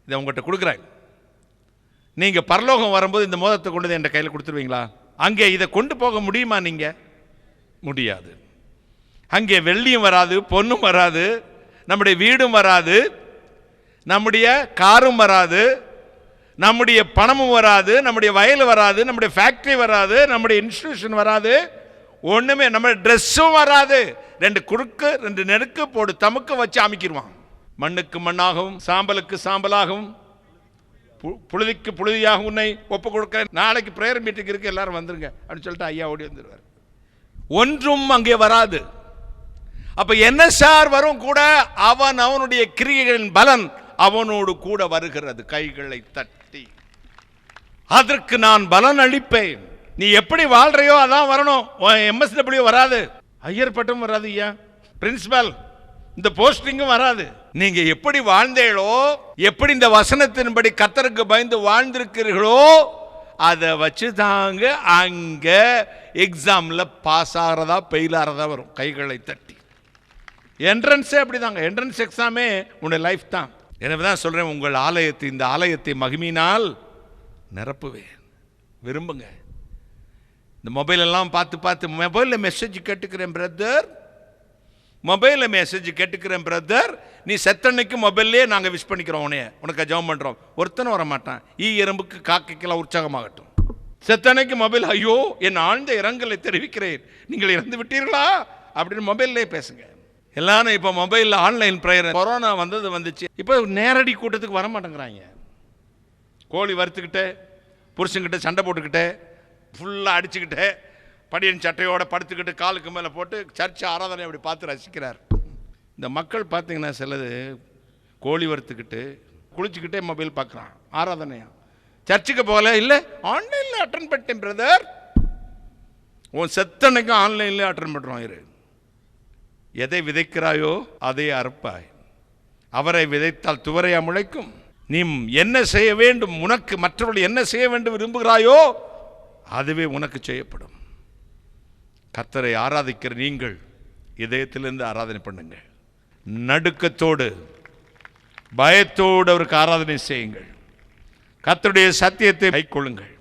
இதை உங்கள்கிட்ட கொடுக்குறேன். நீங்கள் பரலோகம் வரும்போது இந்த மோதிரத்தை கொண்டு வந்து என் கையில் கொடுத்துருவீங்களா? அங்கே இதை கொண்டு போக முடியுமா? நீங்கள் முடியாது. அங்கே வெள்ளியும் வராது, பொண்ணும் வராது, நம்முடைய வீடும் வராது, நம்முடைய காரும் வராது, நம்முடைய பணமும் வராது, நம்முடைய வயல் வராது, நம்முடைய ஃபேக்டரி வராது, நம்முடைய இன்ஸ்டிடியூஷன் வராது, ஒன்றுமே, நம்ம ட்ரெஸ்ஸும் வராது. 2 குறுக்கு 2 நெருக்கு போடு தமுக்க வச்சு அமைக்கிடுவான். மண்ணுக்கு மண்ணாகவும் சாம்பலுக்கு சாம்பலாகவும் புழுதிக்கு புழுதியாக உன்னை ஒப்பு கொடுக்க, நாளைக்கு பிரேயர் மீட்டிங் இருக்கு, எல்லாரும் வந்துருங்க அப்படின்னு சொல்லிட்டு ஐயா ஓடி வந்துடுவார். ஒன்றும் அங்கே வராது. அப்ப என்ன சார் வரும் கூட? அவனுடைய கிரியைகளின் பலன் அவனோடு கூட வருகிறது. கைகளை தட்டி அதற்கு நான் பலன் அளிப்பேன். நீ எப்படி வாழ்றையோ அதான் வரணும். MSW வராது, ஐயர் பட்டம் வராது, ஐயா பிரின்சிபல் இந்த போஸ்டிங்கும் வராது. நீங்க எப்படி வாழ்ந்தீங்களோ, எப்படி இந்த வசனத்தின்படி கர்த்தருக்கு பயந்து வாழ்ந்திருக்கிறீர்களோ, அதை வச்சு தாங்க அங்க எக்ஸாம்ல பாஸ் ஆகிறதா ஃபெயில் ஆகிறதா வரும். கைகளை தட்டி. என்ட்ரன்ஸே அப்படிதாங்க. என்ட்ரன்ஸ் எக்ஸாமே உன்னுடைய லைஃப் தான். எனவே தான் சொல்றேன், உங்கள் ஆலயத்தை, இந்த ஆலயத்தை மகிமையினால் நிரப்புவேன். விரும்புங்க. இந்த மொபைல் எல்லாம் பார்த்து பார்த்து மொபைலில் மெசேஜ் கேட்டுக்கிறேன் பிரதர், மொபைலில் மெசேஜ் கேட்டுக்கிறேன் பிரதர், நீ செத்தன்னைக்கு மொபைல்லே நாங்கள் விஷ் பண்ணிக்கிறோம், உனக்கு ஜெபம் பண்ணுறோம். ஒருத்தனும் வர மாட்டான். எறும்புக்கு காக்கைக்கெல்லாம் உற்சாகமாகட்டும். செத்தன்னைக்கு மொபைல், ஐயோ என் ஆழ்ந்த இரங்கலை தெரிவிக்கிறேன், நீங்கள் இறந்து விட்டீர்களா அப்படின்னு மொபைல்லே பேசுங்க. எல்லாரும் இப்போ மொபைலில் ஆன்லைன் ப்ரேயர், கொரோனா வந்துச்சு, இப்போ நேரடி கூட்டத்துக்கு வர மாட்டேங்கிறாங்க. கோழி வறுத்துக்கிட்டு, புருஷன்கிட்ட சண்டை போட்டுக்கிட்டு, ஃபுல்லாக அடிச்சுக்கிட்டு, படியன் சட்டையோட படுத்துக்கிட்டு, காலுக்கு மேலே போட்டு சர்ச் ஆராதனை அப்படி பார்த்து ரசிக்கிறார். இந்த மக்கள் பார்த்தீங்கன்னா சிலது கோழி வறுத்துக்கிட்டு குளிச்சுக்கிட்டே மொபைல் பார்க்குறான். ஆராதனையா? சர்ச்சுக்கு போகல, இல்லை ஆன்லைனில் அட்டன் பண்ணிட்டேன் பிரதர். உன் செத்தனைக்கும் ஆன்லைன்லேயே அட்டன் பண்ணுறோம். இரு, எதை விதைக்கிறாயோ அதை அறுப்பாய். அவரை விதைத்தால் துவரையா முளைக்கும். நீ என்ன செய்ய வேண்டும், உனக்கு மற்றவர்கள் என்ன செய்ய வேண்டும் விரும்புகிறாயோ அதுவே உனக்கு செய்யப்படும். கர்த்தரை ஆராதிக்கிற நீங்கள் இதயத்திலிருந்து ஆராதனை பண்ணுங்க. நடுக்கத்தோடு பயத்தோடு அவருக்கு ஆராதனை செய்யுங்கள். கர்த்தருடைய சத்தியத்தை கைக்கொள்ளுங்கள்.